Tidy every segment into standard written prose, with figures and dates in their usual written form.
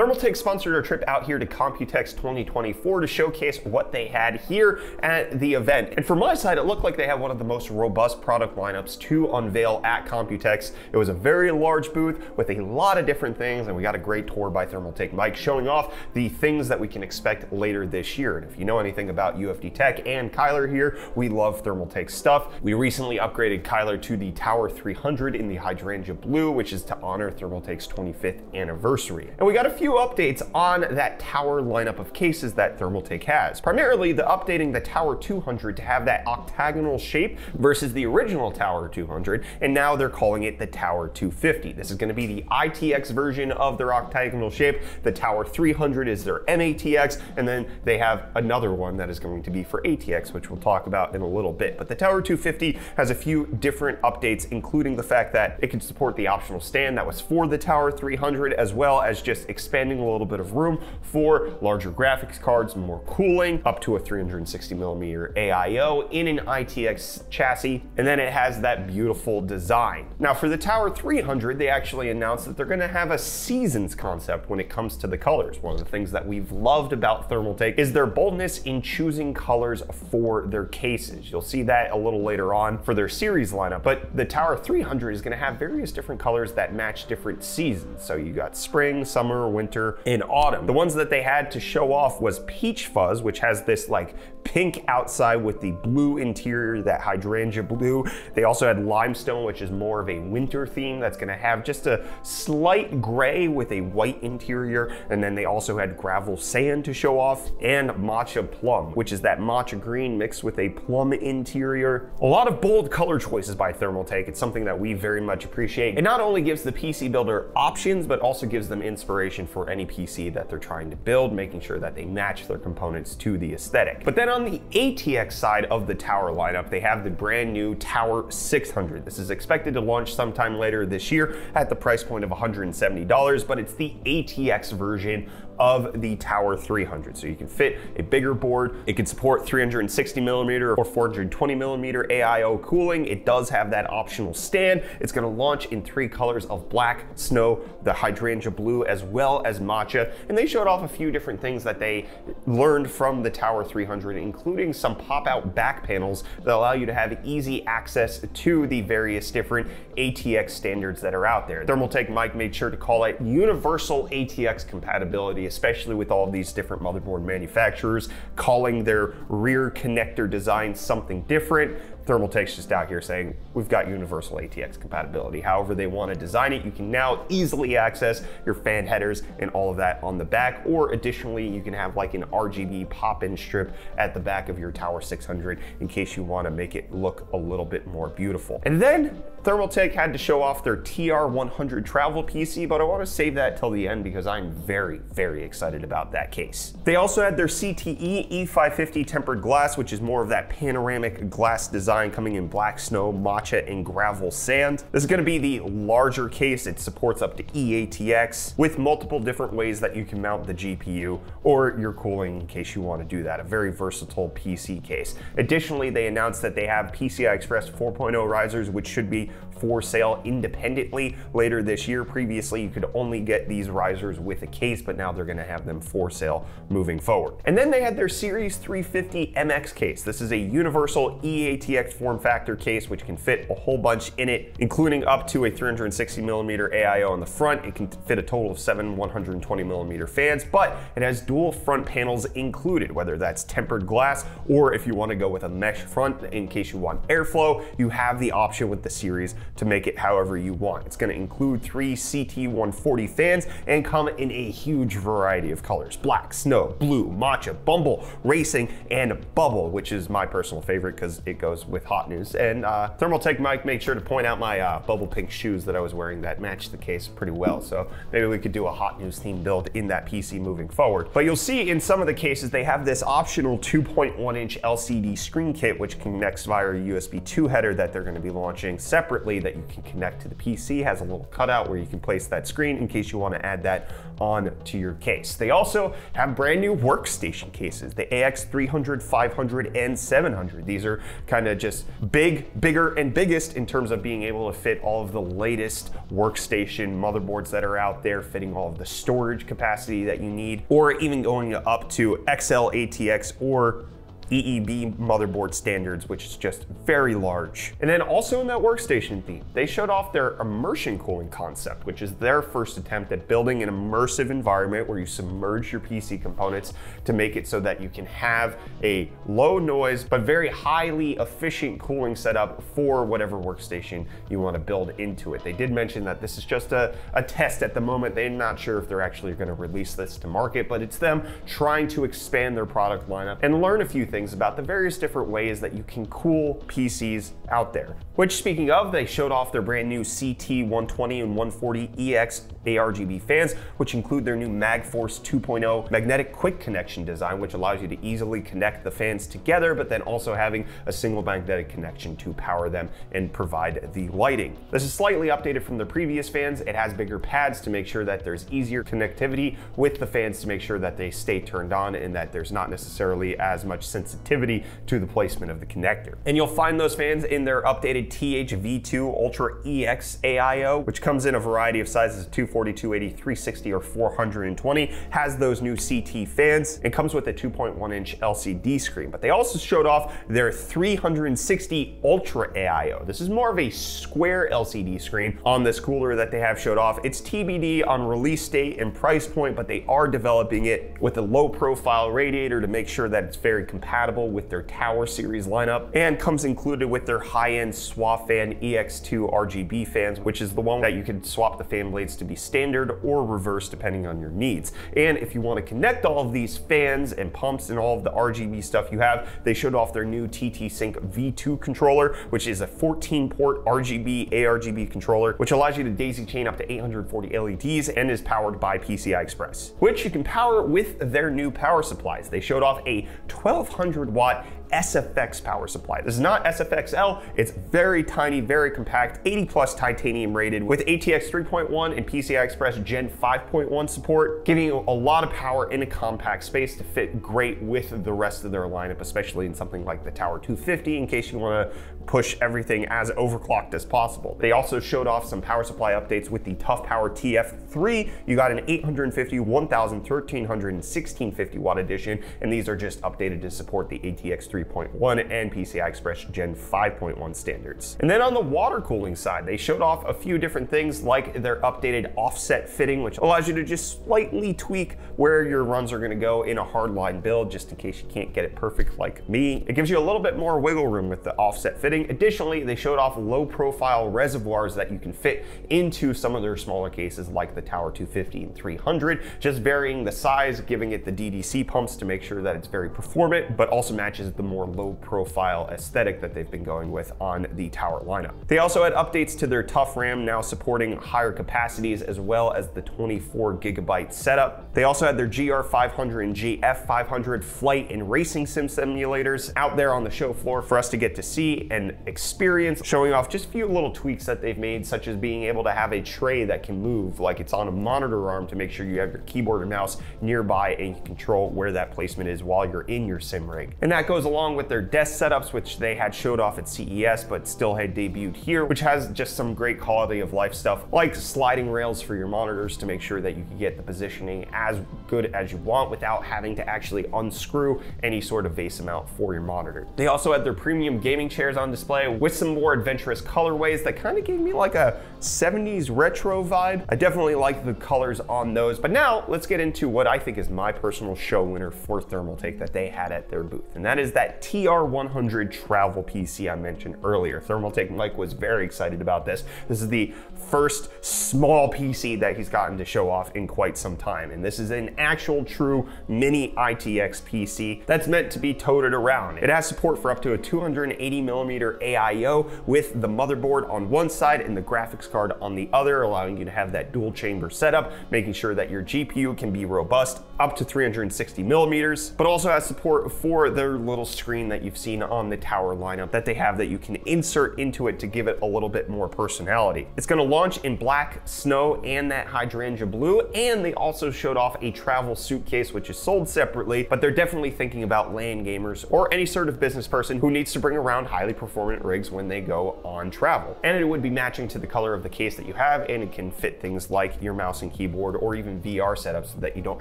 Thermaltake sponsored our trip out here to Computex 2024 to showcase what they had here at the event. And from my side, it looked like they had one of the most robust product lineups to unveil at Computex. It was a very large booth with a lot of different things, and we got a great tour by Thermaltake Mike showing off the things that we can expect later this year. And if you know anything about UFD Tech and Kyler here, we love Thermaltake stuff. We recently upgraded Kyler to the TR100 in the hydrangea blue, which is to honor Thermaltake's 25th anniversary. And we got a few updates on that tower lineup of cases that Thermaltake has. Primarily, the updating the TR200 to have that octagonal shape versus the original TR200, and now they're calling it the TR250. This is going to be the ITX version of their octagonal shape. The TR300 is their MATX, and then they have another one that is going to be for ATX, which we'll talk about in a little bit. But the TR250 has a few different updates, including the fact that it can support the optional stand that was for the TR300, as well as just expanding a little bit of room for larger graphics cards, more cooling, up to a 360mm AIO in an ITX chassis, and then it has that beautiful design. Now for the TR300, they actually announced that they're going to have a seasons concept when it comes to the colors. One of the things that we've loved about Thermaltake is their boldness in choosing colors for their cases. You'll see that a little later on for their series lineup, but the TR300 is going to have various different colors that match different seasons. So you got spring, summer, winter, and autumn. The ones that they had to show off was Peach Fuzz, which has this like pink outside with the blue interior, that hydrangea blue. They also had Limestone, which is more of a winter theme that's going to have just a slight gray with a white interior. And then they also had Gravel Sand to show off, and Matcha Plum, which is that matcha green mixed with a plum interior. A lot of bold color choices by Thermaltake. It's something that we very much appreciate. It not only gives the PC builder options, but also gives them inspiration for any PC that they're trying to build, making sure that they match their components to the aesthetic. But then on the ATX side of the tower lineup, they have the brand new TR600. This is expected to launch sometime later this year at the price point of $170, but it's the ATX version of the TR300. So you can fit a bigger board. It can support 360mm or 420mm AIO cooling. It does have that optional stand. It's going to launch in 3 colors of black, snow, the hydrangea blue, as well as matcha. And they showed off a few different things that they learned from the TR300, including some pop-out back panels that allow you to have easy access to the various different ATX standards that are out there. Thermaltake Mike made sure to call it universal ATX compatibility, especially with all of these different motherboard manufacturers calling their rear connector design something different. Thermaltake's just out here saying, we've got universal ATX compatibility. However they want to design it, you can now easily access your fan headers and all of that on the back, or additionally, you can have like an RGB pop-in strip at the back of your TR600 in case you want to make it look a little bit more beautiful. And then Thermaltake had to show off their TR100 travel PC, but I want to save that till the end because I'm very, very excited about that case. They also had their CTE E550 tempered glass, which is more of that panoramic glass design coming in black, snow, matcha, and gravel sand. This is going to be the larger case. It supports up to eATX with multiple different ways that you can mount the GPU or your cooling in case you want to do that. A very versatile PC case. Additionally, they announced that they have PCI Express 4.0 risers, which should be for sale independently later this year. Previously, you could only get these risers with a case, but now they're going to have them for sale moving forward. And then they had their Series 350 MX case. This is a universal eATX form factor case, which can fit a whole bunch in it, including up to a 360mm AIO on the front. It can fit a total of 7 120mm fans, but it has dual front panels included, whether that's tempered glass or if you want to go with a mesh front in case you want airflow, you have the option with the Series to make it however you want. It's going to include 3 CT140 fans and come in a huge variety of colors: black, snow, blue, matcha, bumble, racing, and bubble, which is my personal favorite because it goes with hot news. And Thermaltake Mike made sure to point out my bubble pink shoes that I was wearing that matched the case pretty well. So maybe we could do a hot news theme build in that PC moving forward. But you'll see in some of the cases they have this optional 2.1-inch LCD screen kit, which connects via a USB 2 header that they're going to be launching separately that you can connect to the PC. Has a little cutout where you can place that screen in case you want to add that onto your case. They also have brand new workstation cases, the AX300, 500, and 700. These are kind of just bigger, and biggest in terms of being able to fit all of the latest workstation motherboards that are out there, fitting all of the storage capacity that you need, or even going up to XL ATX or EEB motherboard standards, which is just very large. And then also in that workstation theme, they showed off their immersion cooling concept, which is their first attempt at building an immersive environment where you submerge your PC components to make it so that you can have a low noise but very highly efficient cooling setup for whatever workstation you want to build into it. They did mention that this is just a test at the moment. They're not sure if they're actually going to release this to market, but it's them trying to expand their product lineup and learn a few things about the various different ways that you can cool PCs out there. Which, speaking of, they showed off their brand new CT120 and 140EX ARGB fans, which include their new MagForce 2.0 magnetic quick connection design, which allows you to easily connect the fans together, but then also having a single magnetic connection to power them and provide the lighting. This is slightly updated from the previous fans. It has bigger pads to make sure that there's easier connectivity with the fans to make sure that they stay turned on and that there's not necessarily as much sensitivity to the placement of the connector. And you'll find those fans in their updated THV2 Ultra EX AIO, which comes in a variety of sizes: 240, 280, 360, or 420. Has those new CT fans. It comes with a 2.1-inch LCD screen, but they also showed off their 360 Ultra AIO. This is more of a square LCD screen on this cooler that they have showed off. It's TBD on release date and price point, but they are developing it with a low profile radiator to make sure that it's very compatible with their Tower series lineup, and comes included with their high-end SwaFan EX2 RGB fans, which is the one that you can swap the fan blades to be standard or reverse depending on your needs. And if you want to connect all of these fans and pumps and all of the RGB stuff you have, they showed off their new TT Sync V2 controller, which is a 14-port RGB ARGB controller, which allows you to daisy chain up to 840 LEDs and is powered by PCI Express, which you can power with their new power supplies. They showed off a 1200-watt SFX power supply. This is not SFXL, it's very tiny, very compact, 80+ titanium rated with ATX 3.1 and PCI Express Gen 5.1 support, giving you a lot of power in a compact space to fit great with the rest of their lineup, especially in something like the Tower 250 in case you want to push everything as overclocked as possible. They also showed off some power supply updates with the Tough Power TF3. You got an 850, 1000, 1300, and 1650 watt edition, and these are just updated to support the ATX 3.1 and PCI Express Gen 5.1 standards. And then on the water cooling side, they showed off a few different things like their updated offset fitting, which allows you to just slightly tweak where your runs are going to go in a hardline build, just in case you can't get it perfect like me. It gives you a little bit more wiggle room with the offset fitting. Additionally, they showed off low profile reservoirs that you can fit into some of their smaller cases like the Tower 250 and 300, just varying the size, giving it the DDC pumps to make sure that it's very performant, but also matches the more low profile aesthetic that they've been going with on the Tower lineup. They also had updates to their Tough RAM, now supporting higher capacities as well as the 24GB setup. They also had their GR500 and GF500 flight and racing sim simulators out there on the show floor for us to get to see and experience, showing off just a few little tweaks that they've made, such as being able to have a tray that can move like it's on a monitor arm to make sure you have your keyboard and mouse nearby and you can control where that placement is while you're in your sim rig. And that goes along with their desk setups, which they had showed off at CES but still had debuted here, which has just some great quality of life stuff like sliding rails for your monitors to make sure that you can get the positioning as good as you want without having to actually unscrew any sort of base mount for your monitor. They also had their premium gaming chairs on display with some more adventurous colorways that kind of gave me like a 70s retro vibe. I definitely like the colors on those. But now let's get into what I think is my personal show winner for Thermaltake that they had at their booth, and that is that TR100 travel PC I mentioned earlier. Thermaltake Mike was very excited about this. This is the first small PC that he's gotten to show off in quite some time, and this is an actual true mini ITX PC that's meant to be toted around. It has support for up to a 280mm AIO with the motherboard on one side and the graphics card on the other, allowing you to have that dual chamber setup, making sure that your GPU can be robust up to 360mm, but also has support for their little screen that you've seen on the Tower lineup that they have that you can insert into it to give it a little bit more personality. It's going to launch in black, snow, and that hydrangea blue, and they also showed off a travel suitcase which is sold separately, but they're definitely thinking about LAN gamers or any sort of business person who needs to bring around highly performant rigs when they go on travel. And it would be matching to the color of the case that you have, and it can fit things like your mouse and keyboard or even VR setups so that you don't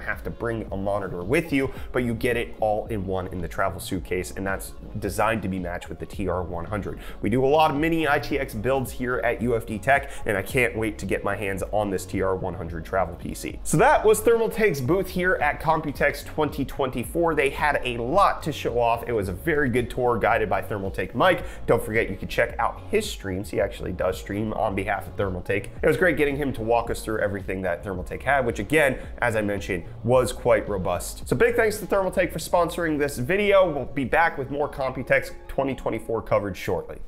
have to bring a monitor with you, but you get it all in one in the travel suitcase, and that's designed to be matched with the TR100. We do a lot of mini ITX builds here at UFD Tech, and I can't wait to get my hands on this TR100 travel PC. So that was Thermaltake's booth here at Computex 2024. They had a lot to show off. It was a very good tour guided by Thermaltake Mike. Don't forget you can check out his streams. He actually does stream on behalf of Thermaltake. It was great getting him to walk us through everything that Thermaltake had, which again, as I mentioned, was quite robust. So big thanks to Thermaltake for sponsoring this video. We'll be back with more Computex 2024 coverage shortly.